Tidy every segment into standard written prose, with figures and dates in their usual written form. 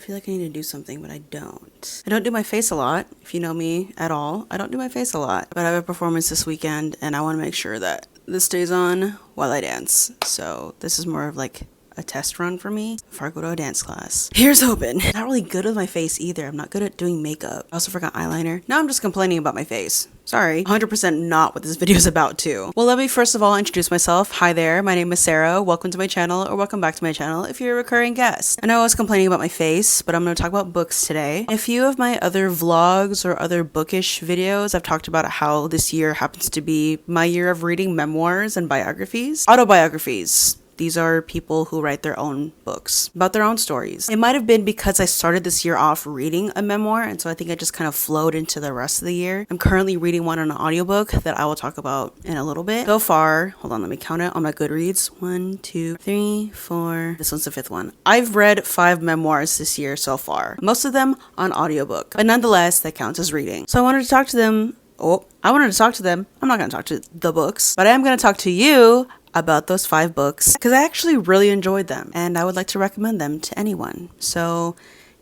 feel like I need to do something, but I don't. I don't do my face a lot. If you know me at all, I don't do my face a lot. But I have a performance this weekend, and I want to make sure that this stays on while I dance. So this is more of like a test run for me before I go to a dance class. Here's hoping. Not really good with my face either. I'm not good at doing makeup. I also forgot eyeliner. Now I'm just complaining about my face. Sorry. 100% not what this video is about too. Well, let me first of all introduce myself. Hi there, my name is Sarah. Welcome to my channel, or welcome back to my channel if you're a recurring guest. I know I was complaining about my face, but I'm going to talk about books today. In a few of my other vlogs or other bookish videos, I've talked about how this year happens to be my year of reading memoirs and biographies. Autobiographies. These are people who write their own books about their own stories. It might have been because I started this year off reading a memoir, and so I think I just kind of flowed into the rest of the year. I'm currently reading one on an audiobook that I will talk about in a little bit. So far, hold on, let me count it on my Goodreads. 1, 2, 3, 4. This one's the 5th one. I've read 5 memoirs this year so far, most of them on audiobook, but nonetheless, that counts as reading. So I wanted to talk to them. I'm not going to talk to the books, but I am going to talk to you about those 5 books because I actually really enjoyed them and I would like to recommend them to anyone. So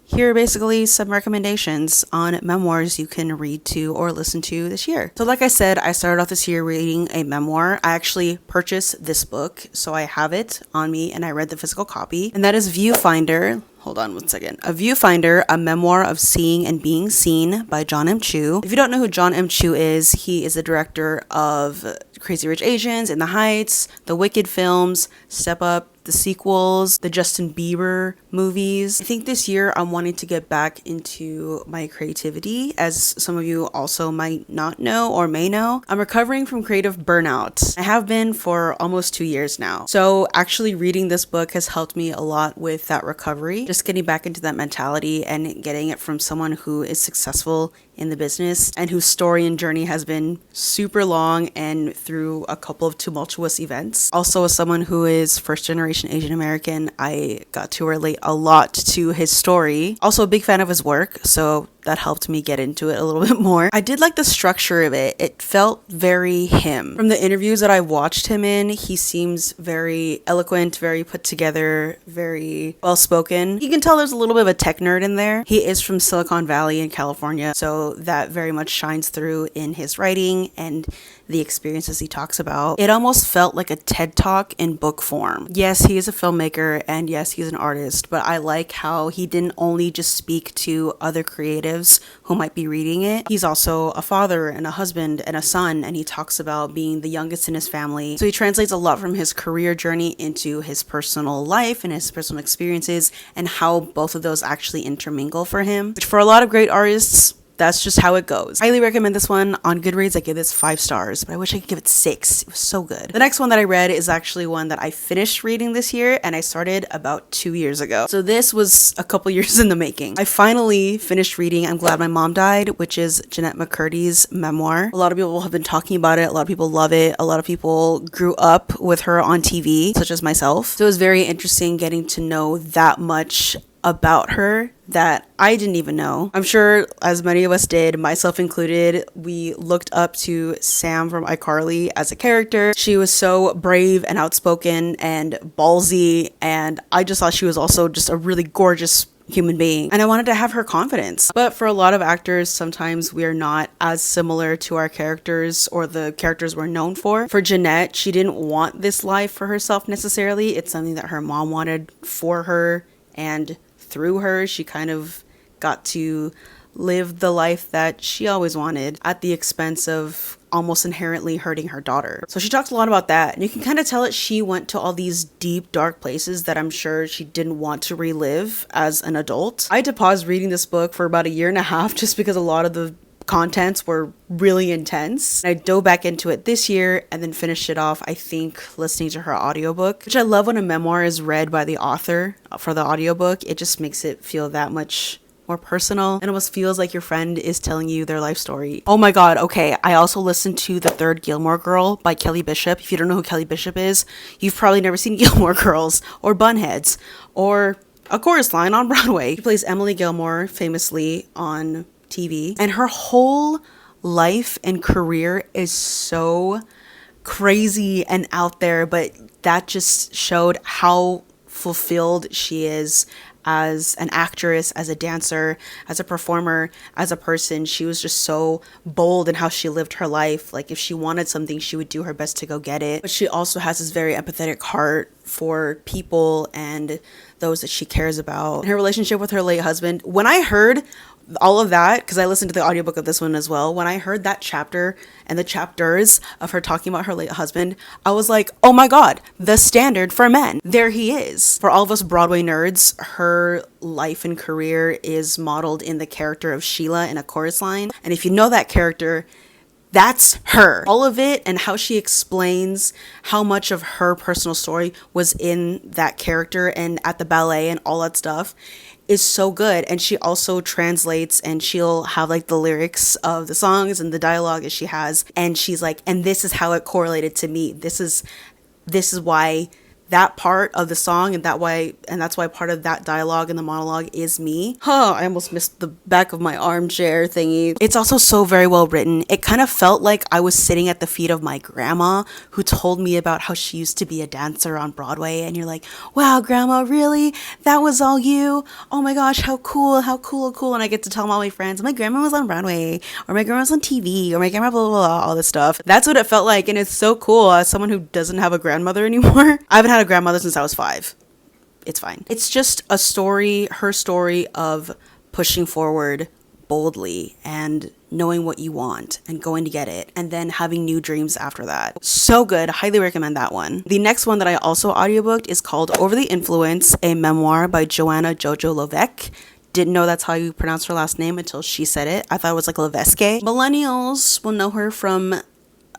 here are basically some recommendations on memoirs you can read to or listen to this year. So like I said, I started off this year reading a memoir. I actually purchased this book, so I have it on me and I read the physical copy, and that is Viewfinder. Hold on one second. A Viewfinder, a memoir of seeing and being seen by John M. Chu. If you don't know who John M. Chu is, he is the director of Crazy Rich Asians, In the Heights, the Wicked films, Step Up, the sequels, the Justin Bieber movies. I think this year I'm wanting to get back into my creativity, as some of you also might not know or may know. I'm recovering from creative burnout. I have been for almost 2 years now. So actually reading this book has helped me a lot with that recovery, just getting back into that mentality and getting it from someone who is successful in the business and whose story and journey has been super long and through a couple of tumultuous events. Also, as someone who is first generation Asian American, I got to relate a lot to his story. Also a big fan of his work, so that helped me get into it a little bit more. I did like the structure of it. It felt very him. From the interviews that I watched him in, he seems very eloquent, very put together, very well spoken. You can tell there's a little bit of a tech nerd in there. He is from Silicon Valley in California, so that very much shines through in his writing and the experiences he talks about. It almost felt like a TED Talk in book form. Yes, he is a filmmaker and yes, he's an artist, but I like how he didn't only just speak to other creatives who might be reading it. He's also a father and a husband and a son, and he talks about being the youngest in his family. So he translates a lot from his career journey into his personal life and his personal experiences and how both of those actually intermingle for him, which for a lot of great artists, that's just how it goes. Highly recommend this one. On Goodreads, I give this 5 stars, but I wish I could give it 6. It was so good. The next one that I read is actually one that I finished reading this year, and I started about 2 years ago. So this was a couple years in the making. I finally finished reading I'm Glad My Mom Died, which is Jeanette McCurdy's memoir. A lot of people have been talking about it. A lot of people love it. A lot of people grew up with her on TV, such as myself. So it was very interesting getting to know that much about her that I didn't even know. I'm sure as many of us did, myself included, we looked up to Sam from iCarly as a character. She was so brave and outspoken and ballsy, and I just thought she was also just a really gorgeous human being, and I wanted to have her confidence. But for a lot of actors, sometimes we are not as similar to our characters or the characters we're known for. For Jeanette, she didn't want this life for herself necessarily. It's something that her mom wanted for her, and through her, she kind of got to live the life that she always wanted at the expense of almost inherently hurting her daughter. So she talks a lot about that, and you can kind of tell that she went to all these deep, dark places that I'm sure she didn't want to relive as an adult. I had to pause reading this book for about 1.5 years just because a lot of the contents were really intense. I dove back into it this year and then finished it off, I think, listening to her audiobook, which I love when a memoir is read by the author for the audiobook. It just makes it feel that much more personal and almost feels like your friend is telling you their life story. Oh my god, okay, I also listened to The Third Gilmore Girl by Kelly Bishop. If you don't know who Kelly Bishop is, you've probably never seen Gilmore Girls or Bunheads or A Chorus Line on Broadway. She plays Emily Gilmore famously on TV, and her whole life and career is so crazy and out there, but that just showed how fulfilled she is as an actress, as a dancer, as a performer, as a person. She was just so bold in how she lived her life. Like if she wanted something, she would do her best to go get it. But she also has this very empathetic heart for people and those that she cares about. And her relationship with her late husband. When I heard all of that, because I listened to the audiobook of this one as well, when I heard that chapter and the chapters of her talking about her late husband, I was like, oh my god, the standard for men. There he is. For all of us Broadway nerds, her life and career is modeled in the character of Sheila in A Chorus Line. And if you know that character, that's her. All of it and how she explains how much of her personal story was in that character and at the ballet and all that stuff is so good. And she also translates, and she'll have like the lyrics of the songs and the dialogue that she has, and she's like, and this is how it correlated to me. This is why that part of the song and that's why part of that dialogue and the monologue is me. I almost missed the back of my armchair thingy. It's also so very well written. It kind of felt like I was sitting at the feet of my grandma who told me about how she used to be a dancer on Broadway, and you're like, wow, grandma, really? That was all you? Oh my gosh, how cool. And I get to tell all my friends, my grandma was on Broadway, or my grandma was on TV, or my grandma blah, blah, blah, all this stuff. That's what it felt like, and it's so cool as someone who doesn't have a grandmother anymore. I haven't had a grandmother since I was 5. It's fine. It's just a story, her story of pushing forward boldly and knowing what you want and going to get it and then having new dreams after that. So good. Highly recommend that one. The next one that I also audiobooked is called Over the Influence, a memoir by Joanna Jojo Lovec. Didn't know that's how you pronounce her last name until she said it. I thought it was like Levesque. Millennials will know her from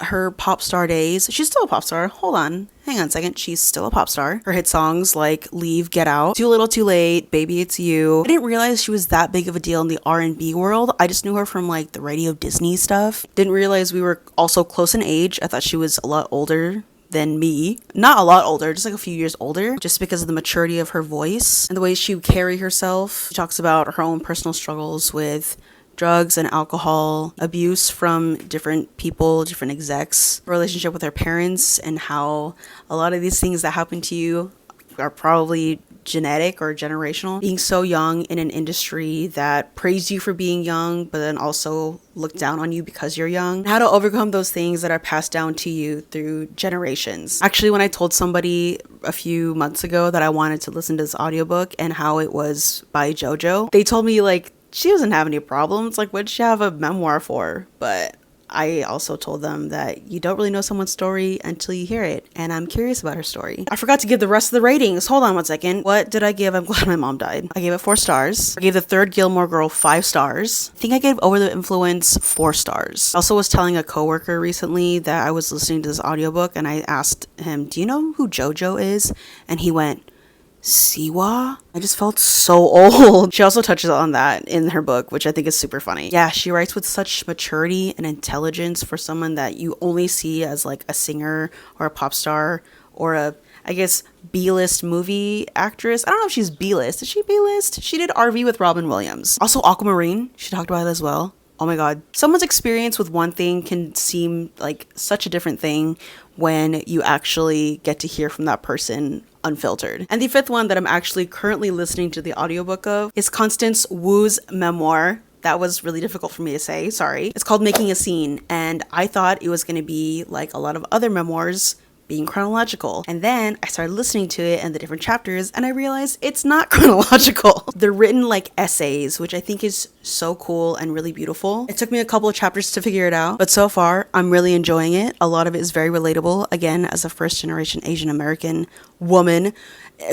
her pop star days. She's still a pop star. Hold on. Hang on a second. She's still a pop star. Her hit songs like Leave, Get Out, Too Little Too Late, Baby It's You. I didn't realize she was that big of a deal in the R&B world. I just knew her from like the Radio Disney stuff. Didn't realize we were also close in age. I thought she was a lot older than me. Not a lot older, just like a few years older, just because of the maturity of her voice and the way she would carry herself. She talks about her own personal struggles with drugs and alcohol, abuse from different people, different execs, relationship with her parents, and how a lot of these things that happen to you are probably genetic or generational. Being so young in an industry that praised you for being young, but then also looked down on you because you're young. How to overcome those things that are passed down to you through generations. Actually, when I told somebody a few months ago that I wanted to listen to this audiobook and how it was by JoJo, they told me like, she doesn't have any problems. Like, what'd she have a memoir for? But I also told them that you don't really know someone's story until you hear it. And I'm curious about her story. I forgot to give the rest of the ratings. Hold on one second. What did I give? I'm glad my mom died. I gave it 4 stars. I gave the third Gilmore Girl 5 stars. I think I gave Over the Influence 4 stars. I also was telling a coworker recently that I was listening to this audiobook and I asked him, do you know who JoJo is? And he went, Siwa? I just felt so old. She also touches on that in her book, which I think is super funny. Yeah, she writes with such maturity and intelligence for someone that you only see as like a singer or a pop star or a, I guess, B-list movie actress. I don't know if she's B-list. Is she B-list? She did RV with Robin Williams. Also Aquamarine. She talked about it as well. Oh my god. Someone's experience with one thing can seem like such a different thing when you actually get to hear from that person unfiltered. And the 5th one that I'm actually currently listening to the audiobook of is Constance Wu's memoir. That was really difficult for me to say, sorry. It's called Making a Scene, and I thought it was going to be like a lot of other memoirs being chronological. And then I started listening to it and the different chapters, and I realized it's not chronological. They're written like essays, which I think is so cool and really beautiful. It took me a couple of chapters to figure it out, but so far I'm really enjoying it. A lot of it is very relatable. Again, as a first generation Asian American woman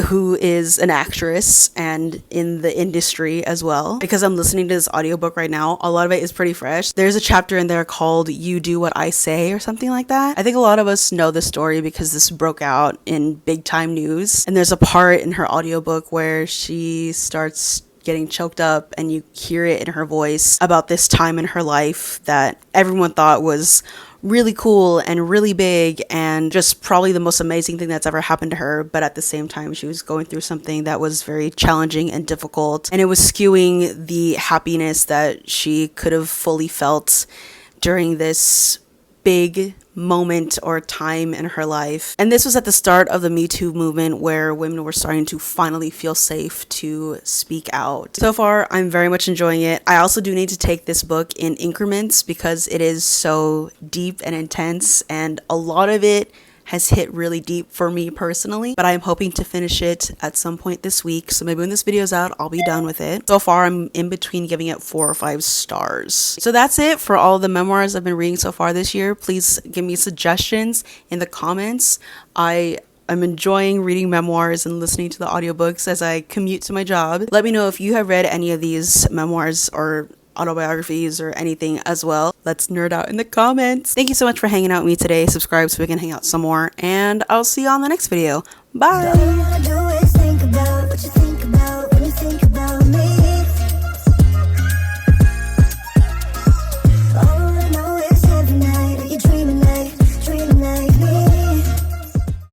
who is an actress and in the industry as well. Because I'm listening to this audiobook right now, a lot of it is pretty fresh. There's a chapter in there called You Do What I Say or something like that. I think a lot of us know this story because this broke out in big time news. And there's a part in her audiobook where she starts getting choked up and you hear it in her voice about this time in her life that everyone thought was really cool and really big and just probably the most amazing thing that's ever happened to her. But at the same time, she was going through something that was very challenging and difficult, and it was skewing the happiness that she could have fully felt during this big moment or time in her life. And this was at the start of the Me Too movement, where women were starting to finally feel safe to speak out. So far, I'm very much enjoying it. I also do need to take this book in increments because it is so deep and intense, and a lot of it has hit really deep for me personally, but I'm hoping to finish it at some point this week. So maybe when this video's out, I'll be done with it. So far, I'm in between giving it 4 or 5 stars. So that's it for all the memoirs I've been reading so far this year. Please give me suggestions in the comments. I'm enjoying reading memoirs and listening to the audiobooks as I commute to my job. Let me know if you have read any of these memoirs or autobiographies or anything as well. Let's nerd out in the comments. Thank you so much for hanging out with me today. Subscribe so we can hang out some more, and I'll see you on the next video. Bye.